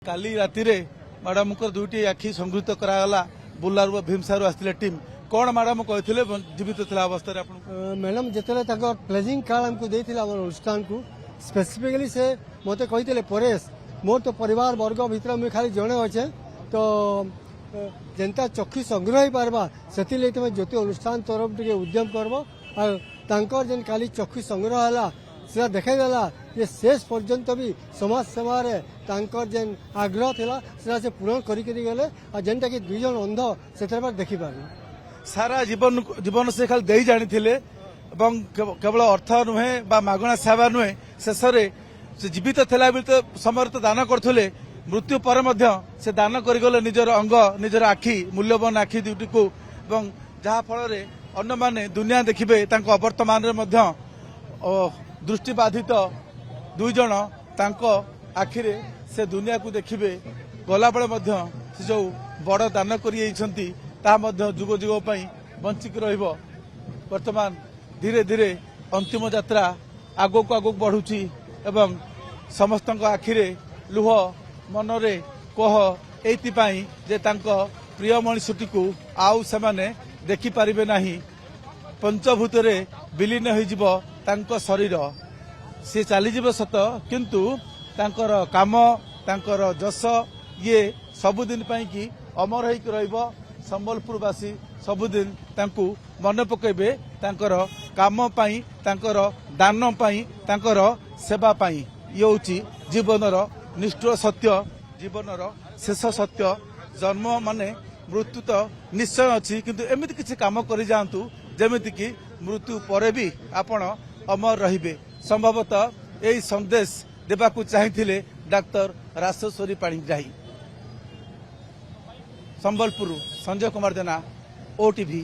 काली राति रे मैडम को दुईटी आखि संगृहित करागला बुल्लारू भीमसारू आसते टीम कौन मैडम कहते जीवित था अवस्था मैडम जिते प्लेजिंग कार्ड आमको देते अनुष्ठान को स्पेसिफिकली से मत कही परेश मोर तो परिवार वर्ग भितर मुझे खाली जड़े अच्छे तो जेनता चक्षु संग्रह हो पार्बा से तुम ज्योति अनुष्ठान तरफ टे उद्यम कर जेन काली चक्षु संग्रह है से देखाईदेला जे शेष पर्यंत भी समाज सेवार जेन आग्रह था से पूरण करगले जेनटा कि दुई जन अंध से देखिपार सारा जीवन जीवन से खाली दे जानी केवल अर्थ नुहे मागणा सेवा नुहे शेष से जीवित थिला तो समय तो दान करथुले मृत्यु पर से दान करगले निजर अंग निजर आखि मूल्यवान आखि दुटी को जहा फल अन्य माने दुनिया देखिबे तांको अवर्तमान रे मध्य दृष्टिबाधित दुई जन तांको आखिरे से दुनिया को देखिबे गला बेले मध्य से जो बड़ दान करि ता मध्य जुग जुग पई बंचिक रहिबो। वर्तमान धीरे धीरे अंतिम यात्रा आगो को आगो बढ़ुची एवं समस्तक आखिरे लुह मनरे कोह एइतिपाई जे तांको प्रिय मनुष्यटी को आउ सेमाने देखि पारिबे नाही पंचभूत रे विलीन होइजिबो तांको शरीर से चलीजिबो सत किंतु तांकर काम तांकर जस ये सबुदिन पाई कि अमर होइक रहिबो। संबलपुरवासी सबुदिन तांकु मन पकेबे तांकर काम पाई तांकर दान पाई तांकर सेवा पाई ये होची जीवनर निष्ठुर सत्य जीवनर शेष सत्य जन्म माने मृत्यु तो निश्चय अच्छी किंतु एमिति किछि काम करि जांतु जेमिति कि मृत्यु परे भी आपण अमर रहिबे। संभवतः यही संदेश देबाकू चाहिथिले डाक्टर राजेश्वरी पाणिग्राही। संबलपुर संजय कुमार जेना ओटीवी।